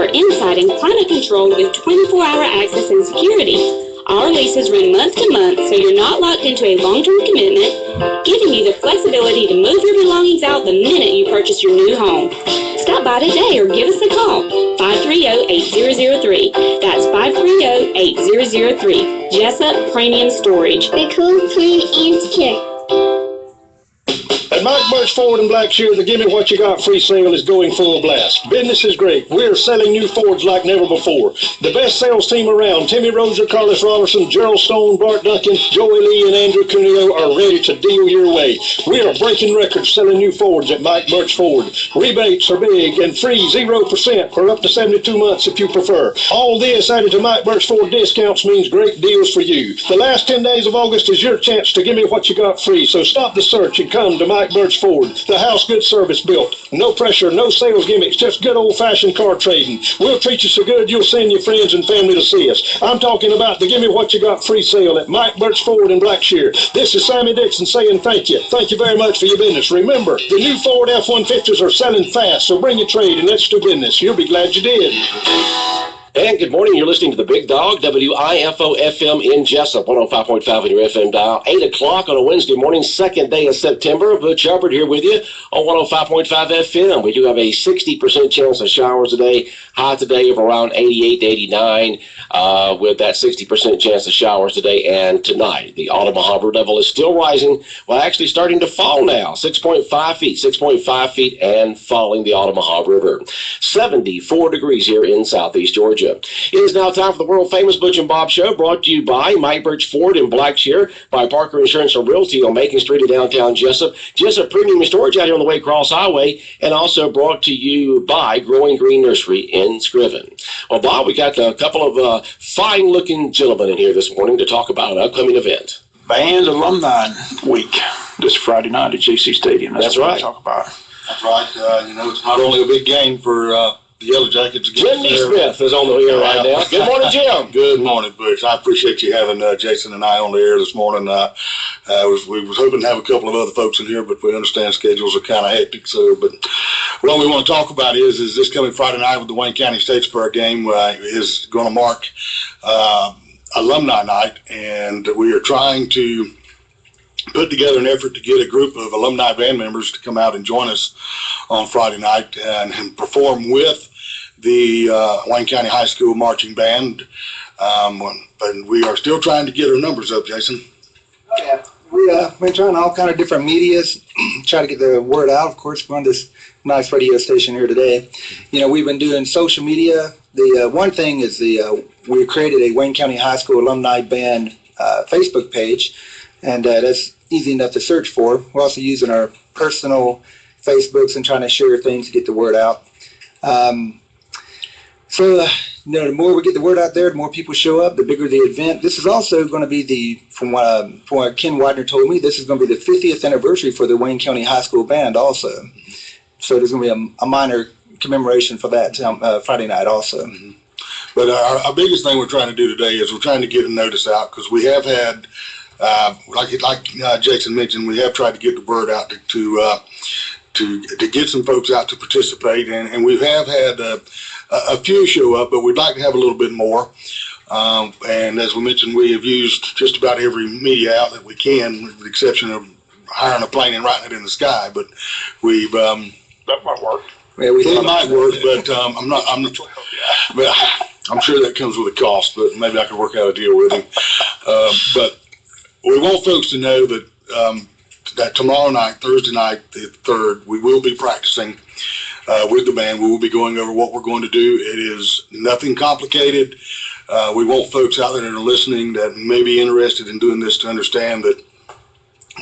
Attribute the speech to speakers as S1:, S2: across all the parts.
S1: inside and climate controlled with 24-hour access and security. Our leases run month to month, so you're not locked into a long-term commitment, giving you the flexibility to move your belongings out the minute you purchase your new home. Stop by today or give us a call, 530-8003. That's 530-8003. Jessup Premium Storage.
S2: The cool, clean, and secure.
S3: At Mike Butch Ford in Blackshear, the Gimme What You Got free sale is going full blast. Business is great. We're selling new Fords like never before. The best sales team around, Timmy Roser, Carlos Robertson, Gerald Stone, Bart Duncan, Joey Lee, and Andrew Cuneo are ready to deal your way. We are breaking records selling new Fords at Mike Butch Ford. Rebates are big and free, 0% for up to 72 months if you prefer. All this added to Mike Butch Ford discounts means great deals for you. The last 10 days of August is your chance to Gimme What You Got free, so stop the search and come to Mike Butch Ford. The house good service built. No pressure, no sales gimmicks, just good old-fashioned car trading. We'll treat you so good you'll send your friends and family to see us. I'm talking about the Gimme What You Got free sale at Mike Butch Ford in Blackshear. This is Sammy Dixon saying thank you. Thank you very much for your business. Remember, the new Ford F-150s are selling fast, so bring your trade and let's do business. You'll be glad you did.
S4: And good morning. You're listening to The Big Dog, WIFO-FM in Jessup, 105.5 on your FM dial. 8 o'clock on a Wednesday morning, second day of September. Butch Hubbard here with you on 105.5 FM. We do have a 60% chance of showers today. High today of around 88 to 89 with that 60% chance of showers today and tonight. The Ottawa Harbor level is still rising. Well, actually starting to fall now. 6.5 feet and falling the Ottawa Harbor River. 74 degrees here in southeast Georgia. It is now time for the world-famous Butch and Bob Show, brought to you by Mike Butch Ford in Blackshear, by Parker Insurance and Realty on Macon Street in downtown Jessup, Jessup Premium Storage out here on the Waycross Highway, and also brought to you by Growing Green Nursery in Scriven. Well, Bob, we got a couple of fine-looking gentlemen in here this morning to talk about an upcoming event.
S5: Band Alumni Week this Friday night at JC Stadium.
S4: That's
S5: what
S4: right.
S5: we talk about.
S6: That's right. It's not only a big game for the Yellow Jackets.
S4: Jim Smith is on the air right now. Good morning, Jim.
S6: Good morning, Butch. I appreciate you having Jason and I on the air this morning. We was hoping to have a couple of other folks in here, but we understand schedules are kind of hectic. But what we want to talk about is this coming Friday night with the Wayne County Statesboro game is going to mark Alumni Night, and we are trying to put together an effort to get a group of alumni band members to come out and join us on Friday night and perform with the Wayne County High School Marching Band. And we are still trying to get our numbers up, Jason.
S7: Yeah, we're trying all kind of different medias, try to get the word out. Of course, we're on this nice radio station here today. We've been doing social media. The one thing is we created a Wayne County High School Alumni Band Facebook page, and that's easy enough to search for. We're also using our personal Facebooks and trying to share things to get the word out. The more we get the word out there, the more people show up, the bigger the event. This is also going to be from what Ken Widener told me, this is going to be the 50th anniversary for the Wayne County High School Band also. So there's going to be a minor commemoration for that Friday night also.
S6: Mm-hmm. But our biggest thing we're trying to do today is we're trying to get a notice out, because we have had, like Jason mentioned, we have tried to get the word out to get some folks out to participate, and we have had a few show up, but we'd like to have a little bit more. And as we mentioned, we have used just about every media outlet we can, with the exception of hiring a plane and writing it in the sky. But we've
S5: That might work.
S7: Yeah,
S6: it might work, but I'm not. But I'm sure that comes with a cost. But maybe I can work out a deal with him. But we want folks to know that that tomorrow night, Thursday night, the 3rd, we will be practicing with the band. We will be going over what we're going to do. It is nothing complicated. We want folks out there that are listening that may be interested in doing this to understand that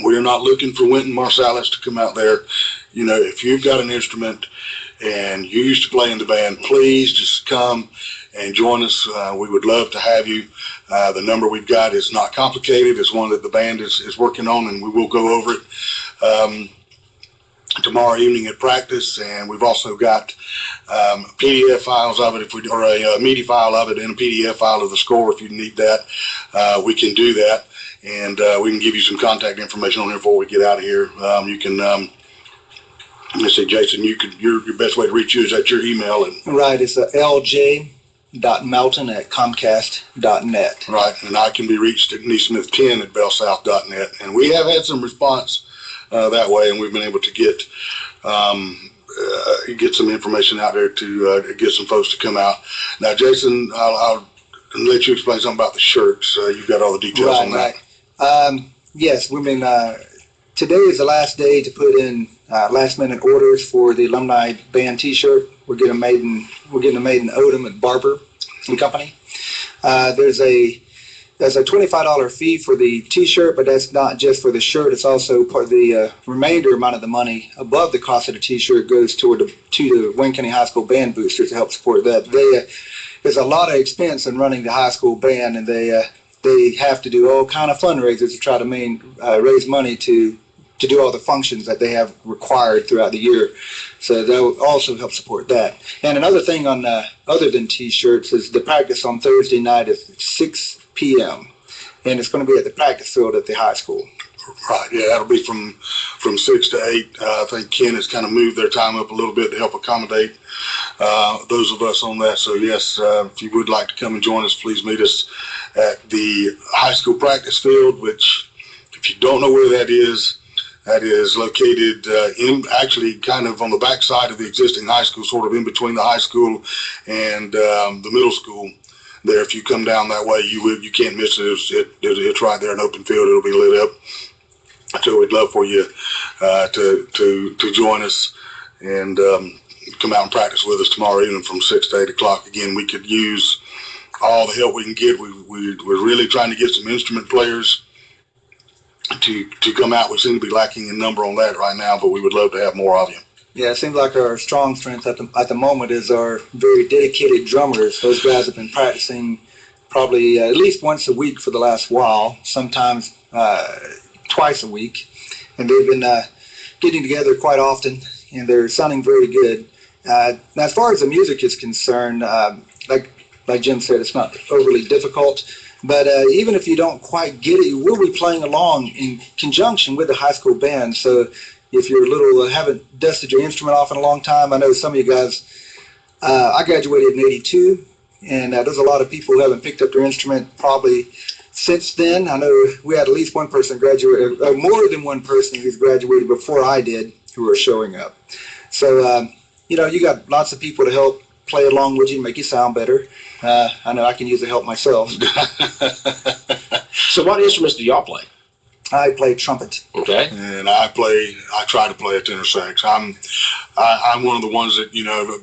S6: we're not looking for Wynton Marsalis to come out there. If you've got an instrument and you used to play in the band, please just come and join us. We would love to have you. The number we've got is not complicated. It's one that the band is working on, and we will go over it tomorrow evening at practice. And we've also got PDF files of it, or a MIDI file of it and a PDF file of the score. If you need that, we can do that. And we can give you some contact information on here before we get out of here. You can Let's see, Jason, your best way to reach you is at your email. And
S7: Right, it's lj.melton@comcast.net.
S6: right, and I can be reached at neesmith10@bellsouth.net. And we have had some response that way, and we've been able to get some information out there to get some folks to come out. Now, Jason, I'll let you explain something about the shirts. You've got all the details on that.
S7: Right. Yes, today is the last day to put in last-minute orders for the alumni band T-shirt. We're getting them made in Odom at Barber and Company. There's a $25 fee for the T-shirt, but that's not just for the shirt. It's also part of the remainder amount of the money above the cost of the T-shirt goes to the Wayne County High School band boosters to help support that. There's a lot of expense in running the high school band, and they have to do all kind of fundraisers to try to raise money to do all the functions that they have required throughout the year. So that will also help support that. And another thing other than T-shirts is the practice on Thursday night at 6 p.m. And it's going to be at the practice field at the high school.
S6: Right, yeah, that'll be from 6 to 8. I think Ken has kind of moved their time up a little bit to help accommodate those of us on that. So yes, if you would like to come and join us, please meet us at the high school practice field, which, if you don't know where that is located actually kind of on the back side of the existing high school, sort of in between the high school and the middle school. There, if you come down that way, you can't miss it. It's right there, an open field. It'll be lit up. So we'd love for you to join us and come out and practice with us tomorrow evening from 6 to 8 o'clock. Again, we could use all the help we can get. We're really trying to get some instrument players to come out. We seem to be lacking in number on that right now, but we would love to have more of you.
S7: Yeah, it seems like our strong strength at the moment is our very dedicated drummers. Those guys have been practicing probably at least once a week for the last while, sometimes twice a week. And they've been getting together quite often, and they're sounding very good. Now, as far as the music is concerned, like Jim said, it's not overly difficult. But even if you don't quite get it, you will be playing along in conjunction with the high school band. So if you're haven't dusted your instrument off in a long time, I know some of you guys, I graduated in 82, and there's a lot of people who haven't picked up their instrument probably since then. I know we had at least one person graduate, more than one person who's graduated before I did, who are showing up. So, you got lots of people to help play along with you, make you sound better. I know I can use the help myself.
S4: So what instruments do y'all play?
S7: I play trumpet.
S4: Okay.
S6: And I try to play a tenor sax. I'm one of the ones that,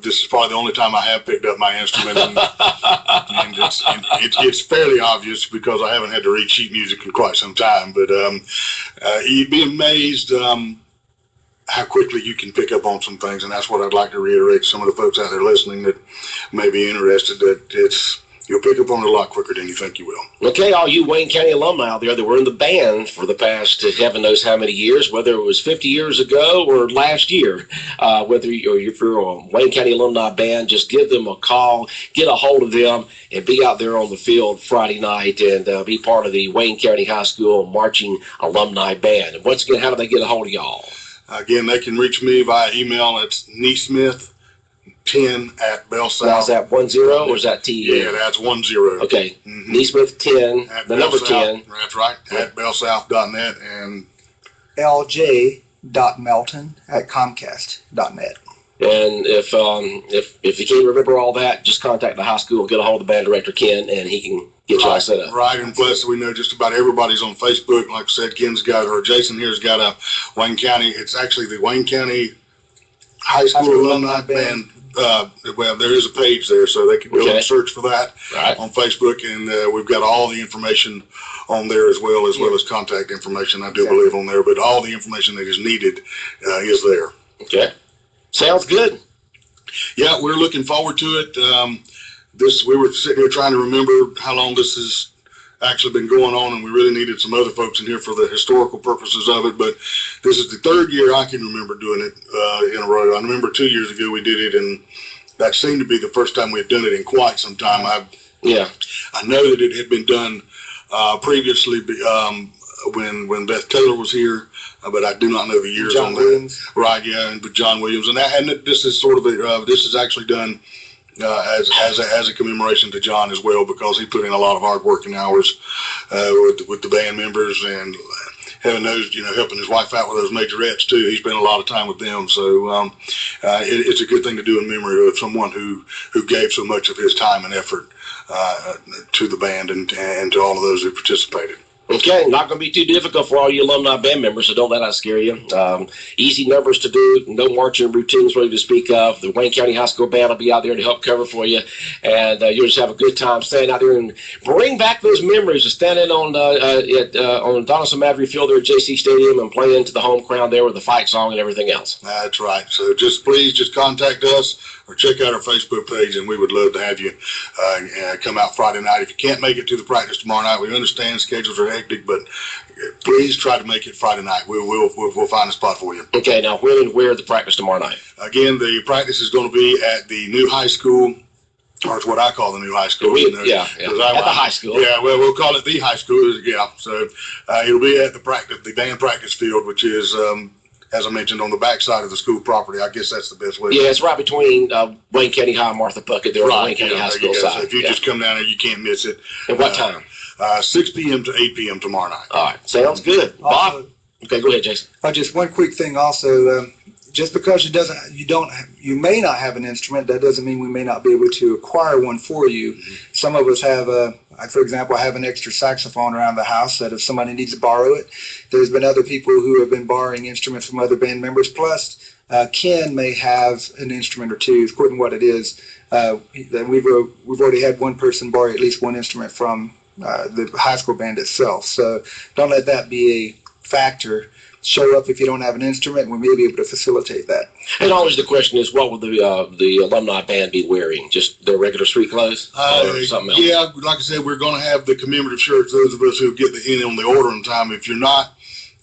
S6: this is probably the only time I have picked up my instrument. And it's fairly obvious because I haven't had to read sheet music in quite some time. But you'd be amazed how quickly you can pick up on some things. And that's what I'd like to reiterate to some of the folks out there listening that may be interested, that you'll pick up on it a lot quicker than you think you will.
S4: Okay, all you Wayne County alumni out there that were in the band for the past heaven knows how many years, whether it was 50 years ago or last year, if you're a Wayne County alumni band, just give them a call, get a hold of them, and be out there on the field Friday night and be part of the Wayne County High School Marching Alumni Band. And once again, how do they get a hold of y'all?
S6: Again, they can reach me via email. It's neesmith10@bellsouth.
S4: Now, is that 10 or is that T?
S6: Yeah, that's 10.
S4: Okay. Neesmith10, the number 10.
S6: That's right, at bellsouth.net and
S7: lj.melton@comcast.net.
S4: And if you can't remember all that, just contact the high school, get a hold of band director Ken, and he can get you all set up.
S6: Right, and plus we know just about everybody's on Facebook. Like I said, Jason here's got a Wayne County. It's actually the Wayne County High School Alumni Band. Well, there is a page there, so they can go and search for that on Facebook, and we've got all the information on there as well as contact information. I do believe on there, but all the information that is needed is there.
S4: Okay, sounds good.
S6: Yeah, we're looking forward to it. We were sitting here trying to remember how long this has actually been going on, and we really needed some other folks in here for the historical purposes of it. But this is the third year I can remember doing it in a row. I remember 2 years ago we did it, and that seemed to be the first time we've done it in quite some time. I know that it had been done previously when Beth Taylor was here, but I do not know the years
S7: John
S6: on that.
S7: Williams.
S6: Right, yeah, and John Williams, and this is sort of this is actually done as a commemoration to John as well, because he put in a lot of hard working hours with the band members, and heaven knows, helping his wife out with those majorettes too. He spent a lot of time with them, so it's a good thing to do in memory of someone who gave so much of his time and effort to the band and to all of those who participated.
S4: Okay, not going to be too difficult for all you alumni band members, so don't let that scare you. Easy numbers to do, no marching routines really to speak of. The Wayne County High School Band will be out there to help cover for you, and you'll just have a good time standing out there and bring back those memories of standing on Donaldson Maverick Field there at JC Stadium and playing to the home crowd there with the fight song and everything else.
S6: That's right. So please contact us or check out our Facebook page, and we would love to have you come out Friday night. If you can't make it to the practice tomorrow night, we understand schedules are hectic, but please try to make it Friday night. We'll find a spot for you.
S4: Okay, now when and where the practice tomorrow night?
S6: Again, the practice is going to be at the new high school, or it's what I call the new high school.
S4: At the high school.
S6: Yeah, well, we'll call it the high school. Yeah, so it'll be at the band practice field, which is, as I mentioned, on the backside of the school property. I guess that's the best way.
S4: Yeah, it's right between Wayne County High and Martha Puckett there on the Wayne County High School side.
S6: So if you just come down there, you can't miss it.
S4: And what time?
S6: 6 p.m. to 8 p.m. tomorrow night.
S4: All right, sounds good. Bob? Okay, go ahead, Jason.
S7: Just one quick thing also, just because you may not have an instrument, that doesn't mean we may not be able to acquire one for you. Mm-hmm. Some of us have, for example, I have an extra saxophone around the house that if somebody needs to borrow it. There's been other people who have been borrowing instruments from other band members. Plus, Ken may have an instrument or two, according to what it is. We've already had one person borrow at least one instrument from the high school band itself. So don't let that be a factor. Show up if you don't have an instrument, and we may be able to facilitate that.
S4: And always the question is, what will the alumni band be wearing? Just their regular street clothes or something else?
S6: Yeah, like I said, we're going to have the commemorative shirts. Those of us who get in on the order in time. If you're not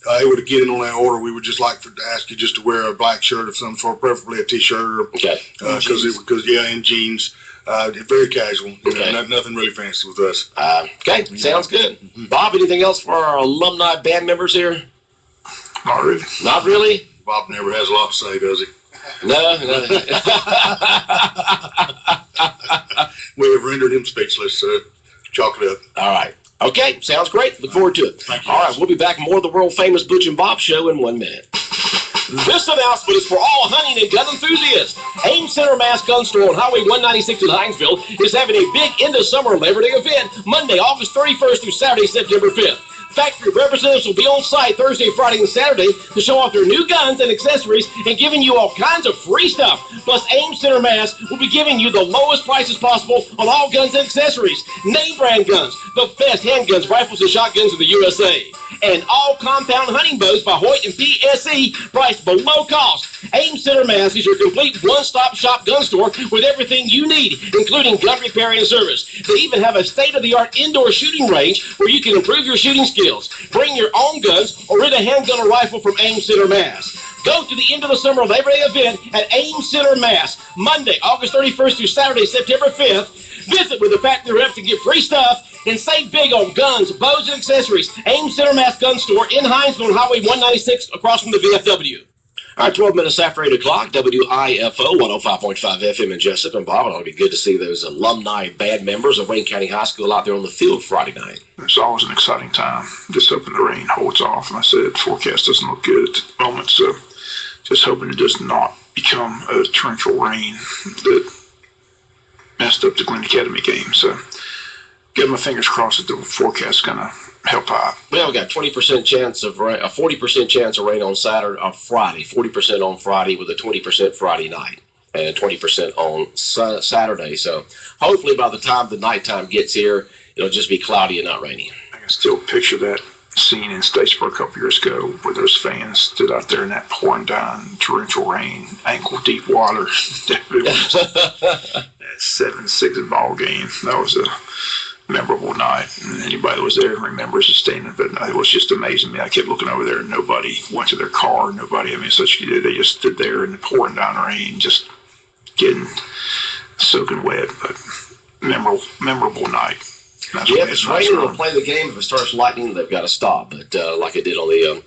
S6: able to get in on that order, we would just like to ask you just to wear a black shirt of some sort, preferably a t-shirt.
S4: Okay.
S6: And jeans. Very casual.
S4: Okay.
S6: Nothing really fancy with us.
S4: Okay, sounds good. Mm-hmm. Bob, anything else for our alumni band members here?
S5: Not really.
S4: Not really?
S6: Bob never has a lot to say, does he?
S4: No.
S6: We have rendered him speechless, so chalk it up.
S4: All right. Okay, sounds great. Look forward to it.
S6: Thank you.
S4: All right, we'll be back more of the world-famous Butch and Bob show in 1 minute. This announcement is for all hunting and gun enthusiasts. Ames Center Mass Gun Store on Highway 196 in Hinesville is having a big end-of-summer Labor Day event Monday, August 31st through Saturday, September 5th. Factory representatives will be on site Thursday, Friday, and Saturday to show off their new guns and accessories and giving you all kinds of free stuff. Plus, Ames Center Mass will be giving you the lowest prices possible on all guns and accessories. Name brand guns, the best handguns, rifles, and shotguns in the USA. And all compound hunting bows by Hoyt and PSE priced below cost. Ames Center Mass is your complete one-stop shop gun store with everything you need, including gun repair and service. They even have a state-of-the-art indoor shooting range where you can improve your shooting skills. Bring your own guns or rent a handgun or rifle from Ames Center Mass. Go to the end of the summer Labor Day event at Ames Center Mass, Monday, August 31st through Saturday, September 5th. Visit with the factory rep to get free stuff and save big on guns, bows, and accessories. Ames Center Mass Gun Store in Hinesville on Highway 196 across from the VFW. All right, 12 minutes after 8 o'clock, WIFO 105.5 FM in Jessup. And Bob, it'll be good to see those alumni band members of Wayne County High School out there on the field Friday night.
S5: It's always an exciting time. Just hoping the rain holds off. And I said the forecast doesn't look good at the moment, so just hoping it does not become a torrential rain that messed up the Glen Academy game. So get my fingers crossed that the forecast is going to help out.
S4: Well, we got 20% chance of rain, a 40% chance of rain on Friday, 40% on Friday with a 20% Friday night, and 20% on Saturday. So hopefully by the time the nighttime gets here, it'll just be cloudy and not rainy.
S5: I can still picture that scene in Statesboro a couple years ago where those fans stood out there in that pouring down torrential rain, ankle deep water. It was that 7-6 ball game. That was a memorable night, and anybody that was there remembers the statement. But it was just amazing. I kept looking over there, and nobody went to their car. Nobody. They just stood there in the pouring down rain, just getting soaking wet. But memorable night. That's
S4: Yeah,
S5: what
S4: if
S5: made
S4: it's
S5: it nice
S4: raining, they'll
S5: run.
S4: play the game. If it starts lightning, they've got to stop. But like it did on the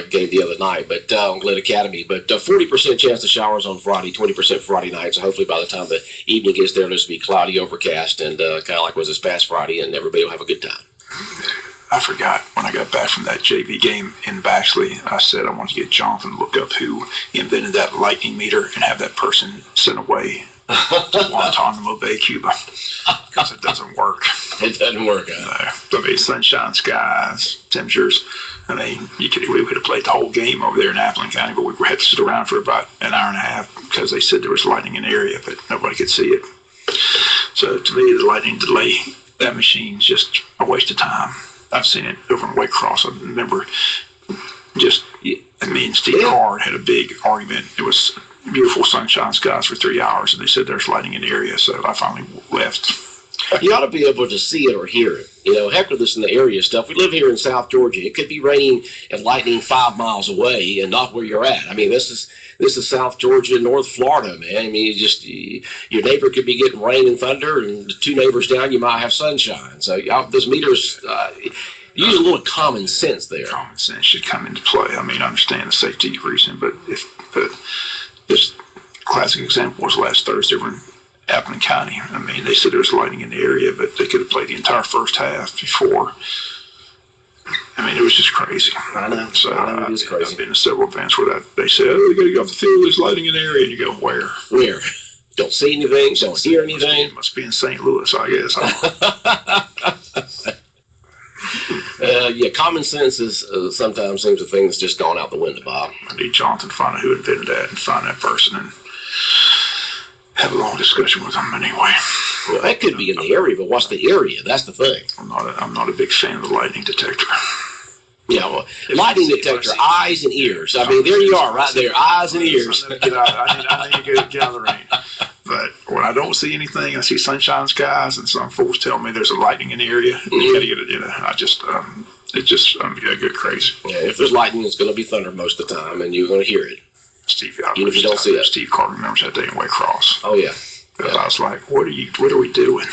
S4: game the other night, but on Glen Academy. But 40% chance of showers on Friday, 20% Friday night. So hopefully by the time the evening gets there, it'll just be cloudy, overcast, and kind of like was this past Friday, and everybody will have a good time.
S5: I forgot when I got back from that JV game in Baxley, I said I want to get Jonathan to look up who invented that lightning meter and have that person sent away to Guantanamo Bay, Cuba, because it doesn't work.
S4: It doesn't work out.
S5: I mean, sunshine, skies, temperatures. I mean, we could have played the whole game over there in Appleton County, but we had to sit around for about an hour and a half because they said there was lightning in the area, but nobody could see it. So to me, the lightning delay, that machine's just a waste of time. I've seen it over in Waycross. I remember just me and Steve Card had a big argument. It was beautiful sunshine skies for 3 hours, and they said there's lightning in the area, so I finally left.
S4: You ought to be able to see it or hear it. You know, heck with this in the area stuff. We live here in South Georgia. It could be raining and lightning 5 miles away and not where you're at. I mean, this is South Georgia, North Florida, man. I mean, your neighbor could be getting rain and thunder, and the 2 neighbors down, you might have sunshine. So those meters, use a little common sense there.
S5: Common sense should come into play. I mean, I understand the safety reason, but this classic example was last Thursday in Appleton County. I mean, they said there was lightning in the area, but they could have played the entire first half before. I mean, it was just crazy.
S4: I know.
S5: So
S4: it is crazy.
S5: I've been to several events where they said, "Oh, we got to get off the field. There's lightning in the area," and you go, "Where?
S4: Where? Don't see anything. Don't hear anything."
S5: Must be in St. Louis, I guess.
S4: Yeah, common sense is sometimes seems a thing that's just gone out the window, Bob.
S5: I need Jonathan to find out who invented that and find that person and have a long discussion with them anyway.
S4: Well, that could be in the area, but what's the area? That's the thing.
S5: I'm not a big fan of the lightning detector.
S4: Yeah, well, lightning detector, eyes and ears. I mean, there you are, right there, eyes and ears.
S5: I need to get out of the rain. But when I don't see anything, I see sunshine skies, and some folks tell me there's a lightning in the area. You gotta get it. I'm gonna go crazy.
S4: Yeah, if there's lightning, it's going to be thunder most of the time, and you're going to hear it.
S5: Steve,
S4: even if you don't see it.
S5: Steve Carter remembers that day in Waycross.
S4: Oh yeah.
S5: I was like, what are we doing?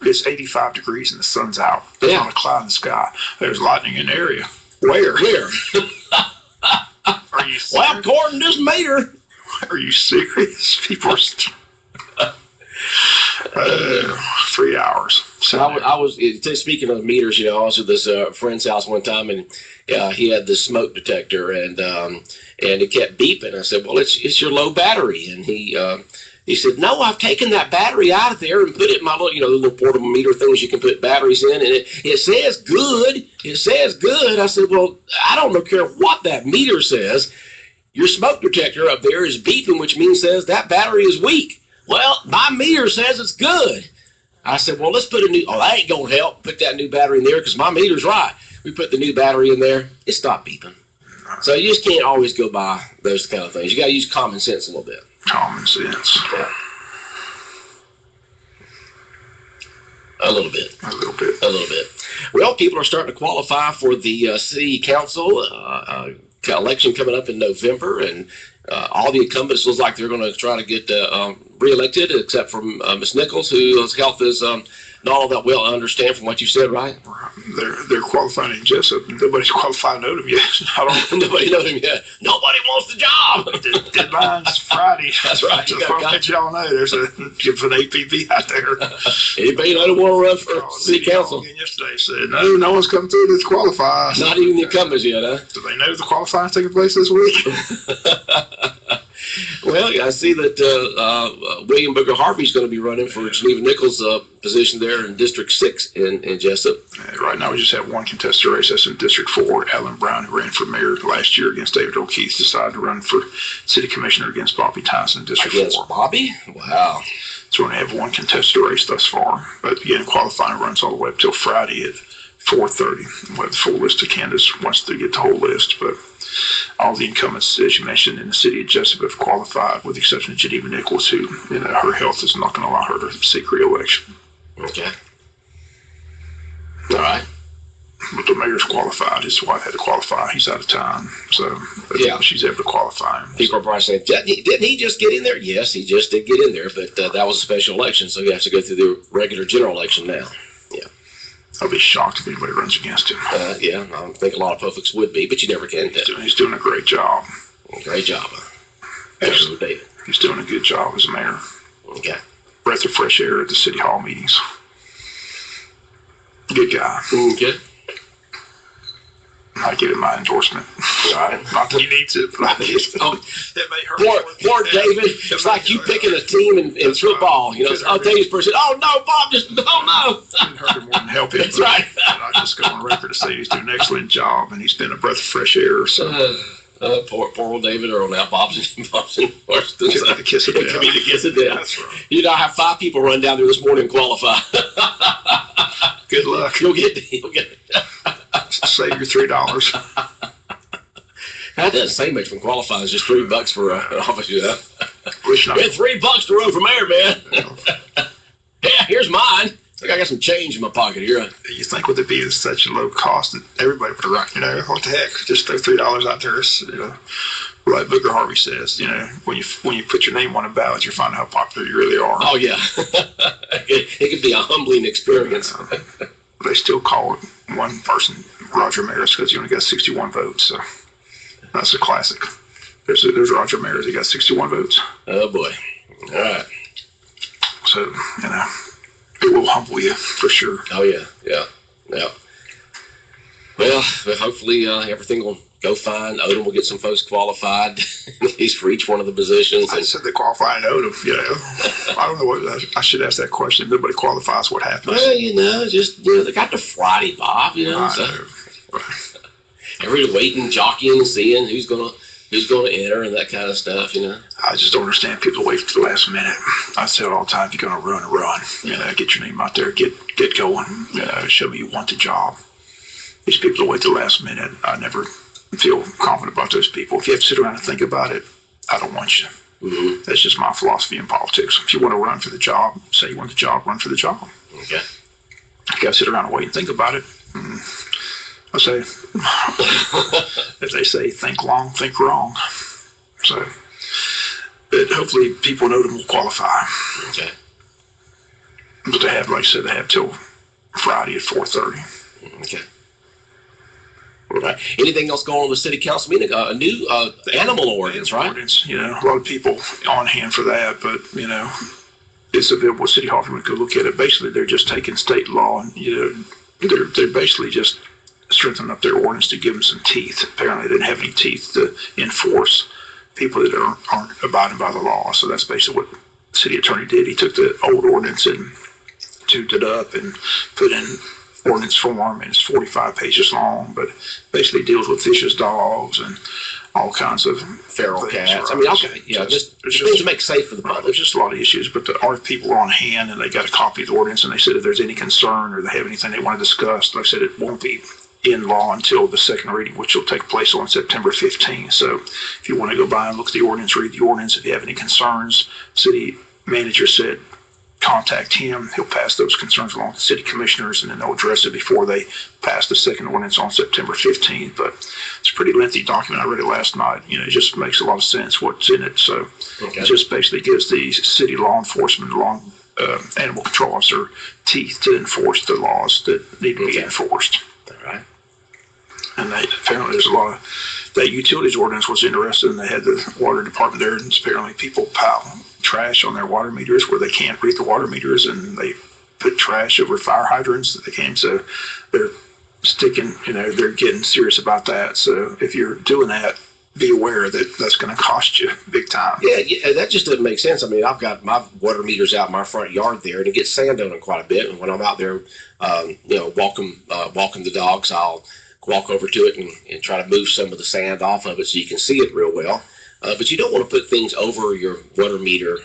S5: It's 85 degrees and the sun's out. There's not a cloud in the sky. There's lightning in the area. Where? Are you serious?
S4: Well, according to this meter.
S5: Are you serious? People are 3 hours.
S4: So I was speaking of meters. You know, I was at this friend's house one time, and he had this smoke detector, and it kept beeping. I said, "Well, it's your low battery," and he said, "No, I've taken that battery out of there and put it in my little portable meter things you can put batteries in, and it says good. It says good." I said, "Well, I don't care what that meter says. Your smoke detector up there is beeping, which says that battery is weak." "Well, my meter says it's good." I said, "Well, let's put that ain't going to help. Put that new battery in there because my meter's right." We put the new battery in there. It stopped beeping. So you just can't always go by those kind of things. You got to use common sense a little bit.
S5: Common sense.
S4: Yeah. A little bit. Well, people are starting to qualify for the city council election coming up in November, and all the incumbents looks like they're going to try to get reelected, except for Ms. Nichols, whose health is not all that well. I understand from what you said, right?
S5: They're qualifying in Jessup. Nobody's qualified to know them yet.
S4: Nobody knows him yet. Nobody wants the job.
S5: Deadline's Friday.
S4: That's right.
S5: Just want to let y'all know there's an APB out there.
S4: Anybody that want to run for city council?
S5: Yesterday said no one's come through that's qualified.
S4: Not even the incumbents yet, huh?
S5: Do they know the qualifying taking place this week?
S4: Well, I see that William Booker Harvey's going to be running for Geneva Nichols' position there in District 6 in Jessup.
S5: Right now we just have one contested race. That's in District 4. Alan Brown, who ran for mayor last year against David O'Keefe, decided to run for city commissioner against Bobby Tyson in District 4.
S4: Against Bobby? Wow.
S5: So we only have one contested race thus far. But again, qualifying runs all the way up till Friday at 4:30. We'll have the full list of candidates once they get the whole list. But all the incumbents, as you mentioned, in the city of Jessup have qualified, with the exception of Geneva Nichols, who, her health is not going to allow her to seek re-election.
S4: Okay. All right.
S5: But the mayor's qualified. His wife had to qualify. He's out of town. So she's able to qualify him.
S4: People are probably saying, didn't he just get in there? Yes, he just did get in there, but that was a special election, so he has to go through the regular general election now. Yeah.
S5: I'll be shocked if anybody runs against him.
S4: Yeah, I think a lot of folks would be, but you never can tell.
S5: He's doing a great job.
S4: Great job.
S5: David. He's doing a good job as mayor.
S4: Okay.
S5: Breath of fresh air at the city hall meetings. Good guy.
S4: Okay.
S5: I give him my endorsement.
S4: All right.
S5: Not that he needs it, but I give it. It may hurt.
S4: Poor David. It's like you picking a team in football. You know, David's person. Oh no, Bob! It
S5: didn't hurt him more than help him.
S4: That's right.
S5: I just go on record to say he's doing an excellent job, and he's been a breath of fresh air. So.
S4: Poor old David Earl now. Bob's in Boston.
S5: The kiss of death.
S4: The kiss of death.
S5: That's right.
S4: You know, I have 5 people run down there this morning and qualify.
S5: Good luck.
S4: You'll get it.
S5: Save your $3.
S4: That doesn't say much when qualifying. It's just $3 for an office. Yeah.
S5: Wish I
S4: We had $3 to run for mayor, man. Yeah, here's mine. I got some change in my pocket here.
S5: You think with it being such a low cost that everybody would run, you know, what the heck? Just throw $3 out there. You know, like Booker Harvey says, you know, when you put your name on a ballot, you find out how popular you really are.
S4: Oh yeah, it can be a humbling experience.
S5: They still call it one person Roger Maris because he only got 61 votes. So that's a classic. There's Roger Maris. He got 61 votes.
S4: Oh boy. All right.
S5: So you know. It will humble you for sure.
S4: Oh yeah. Well, hopefully everything will go fine. Odom will get some folks qualified, at least for each one of the positions.
S5: I said they qualify in Odom. You know, I don't know what I should ask that question. If nobody qualifies, what happens?
S4: Well, you know, they got the Friday, Bob. You know, everybody waiting, jockeying, seeing who's gonna enter and that kind of stuff. You know.
S5: I just don't understand people wait for the last minute. I say it all the time. If you're going to run. You know, get your name out there, get going. You know, show me you want the job. These people wait till the last minute. I never feel confident about those people. If you have to sit around and think about it, I don't want you. Mm-hmm. That's just my philosophy in politics. If you want to run for the job, say you want the job, run for the job.
S4: Okay.
S5: If you got to sit around and wait and think about it, I say, if they say think long, think wrong. So, but hopefully people know them will qualify.
S4: Okay.
S5: But they have, like I said, they have till Friday at 4:30.
S4: Okay. All right. Anything else going on with the city council meeting? A new animal ordinance, right?
S5: Ordinance, you know, a lot of people on hand for that, but you know, it's available at City Hall if you want to go look at it. Basically, they're just taking state law and you know, they're basically just strengthening up their ordinance to give them some teeth. Apparently, they didn't have any teeth to enforce people that aren't abiding by the law. So that's basically what the city attorney did. He took the old ordinance and tuned it up and put in ordinance form, and it's 45 pages long, but basically deals with vicious dogs and all kinds of
S4: feral
S5: things.
S4: Cats. I mean, okay, yeah, just things to make safe for the public.
S5: There's just a lot of issues, but our people are on hand and they got a copy of the ordinance, and they said if there's any concern or they have anything they want to discuss, like I said, it won't be in law until the second reading, which will take place on September 15th. So if you want to go by and look at the ordinance, read the ordinance. If you have any concerns, city manager said contact him. He'll pass those concerns along to city commissioners, and then they'll address it before they pass the second ordinance on September 15th. But it's a pretty lengthy document. I read it last night. You know, it just makes a lot of sense what's in it. So It just basically gives the city law enforcement, animal control officer teeth to enforce the laws that need to be enforced.
S4: All right.
S5: And apparently there's a lot of, that utilities ordinance was interested, and they had the water department there, and apparently people pile trash on their water meters where they can't read the water meters, and they put trash over fire hydrants that they can. So they're they're getting serious about that. So if you're doing that, be aware that that's going to cost you big time.
S4: Yeah, that just doesn't make sense. I mean, I've got my water meters out in my front yard there, and it gets sand on it quite a bit. And when I'm out there, walking the dogs, I'll walk over to it and try to move some of the sand off of it so you can see it real well. But you don't want to put things over your water meter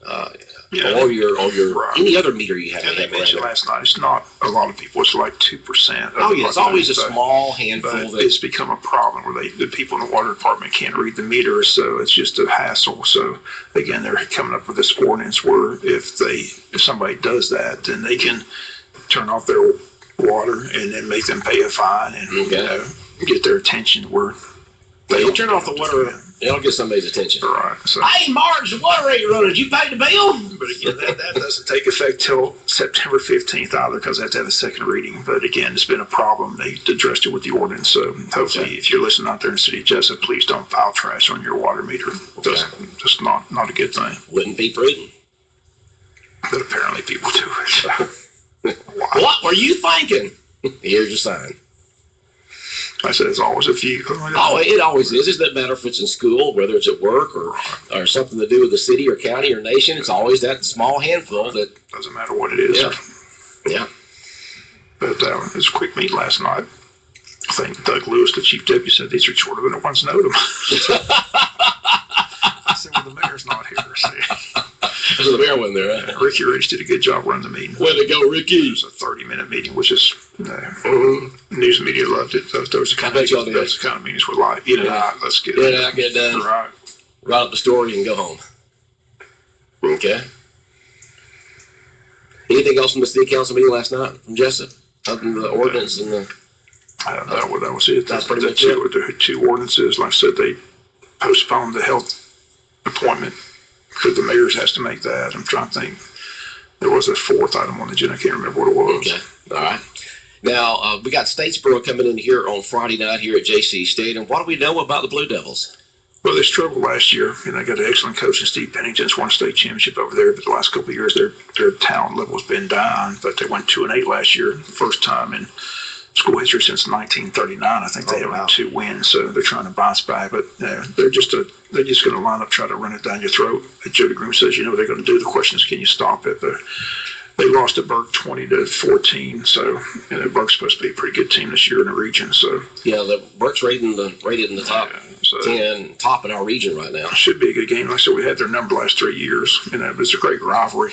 S4: or your any other meter you have.
S5: And they mentioned last night, it's not a lot of people. It's like 2%.
S4: Oh yeah, it's always a small handful.
S5: But it's become a problem where the people in the water department can't read the meters, so it's just a hassle. So again, they're coming up with this ordinance where if somebody does that, then they can turn off their water and then make them pay a fine and get their attention where
S4: they turn off the water It'll get somebody's attention.
S5: Right. So,
S4: Hey, Marge, the water rate runner, did you pay the bill?
S5: but again, that doesn't take effect till September 15th either, because they have to have a second reading. But again, it's been a problem. They addressed it with the ordinance. So hopefully, if you're listening out there in the city of Jessup, please don't pile trash on your water meter. Just not a good thing.
S4: Wouldn't be prudent.
S5: But apparently people do it. Wow.
S4: What were you thinking? Here's your sign.
S5: I said, it's always a few.
S4: Oh, it always is. It doesn't matter if it's in school, whether it's at work or something to do with the city or county or nation. It's always that small handful that.
S5: Doesn't matter what it is.
S4: Yeah.
S5: But it was a quick meet last night. I think Doug Lewis, the chief deputy, said these are shorter than it once knowed them. I said, well, the mayor's not here.
S4: So the mayor wasn't there, huh?
S5: Ricky Rich did a good job running the meeting.
S4: Way to go, Ricky.
S5: It was a 30-minute meeting, which is news media loved it. Those are the kind of meetings we like. Let's get
S4: it out, get it done.
S5: Right.
S4: Write up the story and go home. Okay. Anything else from the city council meeting last night from Jessup, other than the ordinance and the?
S5: That was it.
S4: That's pretty much it.
S5: The two ordinances, like I said, they postponed the health appointment because the mayor's has to make that. I'm trying to think. There was a fourth item on the agenda. I can't remember what it was.
S4: Okay. All right. Now, we got Statesboro coming in here on Friday night here at JC Stadium. What do we know about the Blue Devils?
S5: Well, they struggled last year, and they got an excellent coach in Steve Pennington's won a state championship over there. But the last couple of years, their talent level has been down. But they went 2-8 last year, first time in school history since 1939. I think they have 2 wins, so they're trying to bounce back. But they're just going to line up, try to run it down your throat. As Jody Groom says, you know what they're going to do. The question is, can you stop it? They lost to Burke 20-14, so Burke's supposed to be a pretty good team this year in the region. So
S4: the Burke's rated in the top 10, top in our region right now.
S5: Should be a good game. Like I said, we had their number the last 3 years, and it was a great rivalry.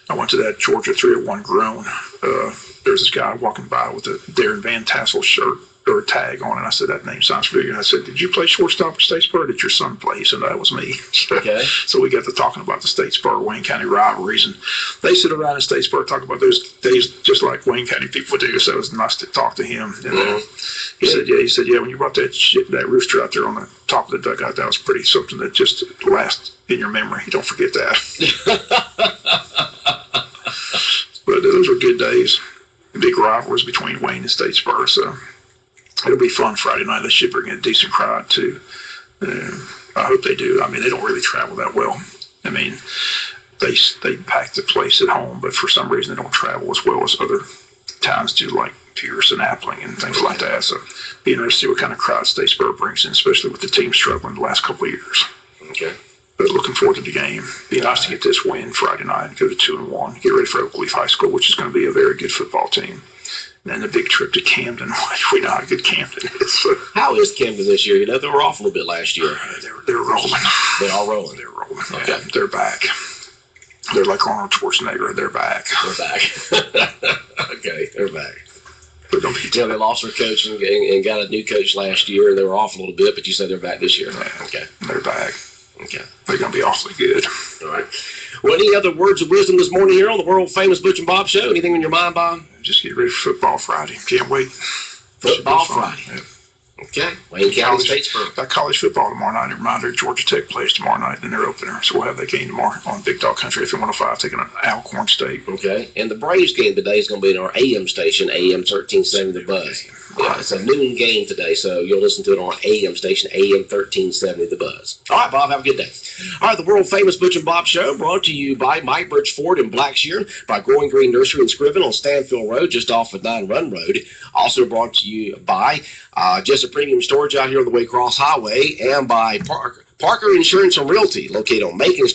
S5: I went to that Georgia 301 Grown. There's this guy walking by with a Darren Van Tassel shirt or a tag on it. I said, that name sounds familiar. And I said, did you play shortstop at Statesboro? Did your son play? He said, that was me.
S4: Okay.
S5: So we got to talking about the Statesboro Wayne County rivalries, and they sit around in Statesboro talk about those days just like Wayne County people do. So it was nice to talk to him. And he said, when you brought that rooster out there on the top of the dugout, that was pretty something that just lasts in your memory. You don't forget that. But those were good days. Big rivalries between Wayne and Statesboro. So it'll be fun Friday night. They should bring in a decent crowd too. I hope they do. I mean, they don't really travel that well. I mean, they pack the place at home, but for some reason they don't travel as well as other towns do, like Pierce and Appling and things like that. So be interested to see what kind of crowd Statesboro brings in, especially with the team struggling the last couple of years.
S4: Okay.
S5: But looking forward to the game. Be nice to get this win Friday night, go to 2-1, get ready for Oak Leaf High School, which is going to be a very good football team. And then the big trip to Camden. We know how good Camden is. So.
S4: How is Camden this year? They were off a little bit last year.
S5: They're rolling.
S4: They are rolling.
S5: They're rolling.
S4: Okay.
S5: Yeah, they're back. They're like Arnold Schwarzenegger. They're back.
S4: They're back. Okay, they're back.
S5: They're going to be
S4: they lost their coach and got a new coach last year. They were off a little bit, but you said they're back this year.
S5: Yeah,
S4: okay.
S5: They're back.
S4: Okay.
S5: They're going to be awfully good.
S4: All right. Well, any other words of wisdom this morning here on the world famous Butch and Bob Show? Anything in your mind, Bob?
S5: Just get ready for football Friday. Can't wait.
S4: Football Friday.
S5: Yeah.
S4: Okay. Wayne County Statesboro.
S5: Got college football tomorrow night. A reminder, Georgia Tech plays tomorrow night in their opener. So we'll have that game tomorrow on Big Dog Country FM 105, taking on Alcorn State.
S4: Okay. And the Braves game today is going to be in our AM station, AM 1370 The Buzz. Yeah, it's a noon game today, so you'll listen to it on our AM station, AM 1370 The Buzz. All right, Bob, have a good day. All right, the world famous Butch and Bob Show brought to you by Mike Birch Ford in Blackshear, by Growing Green Nursery in Scriven on Stanfield Road, just off of 9 Run Road. Also brought to you by Jessup Premium Storage out here on the Waycross Highway, and by Parker Insurance and Realty, located on Macon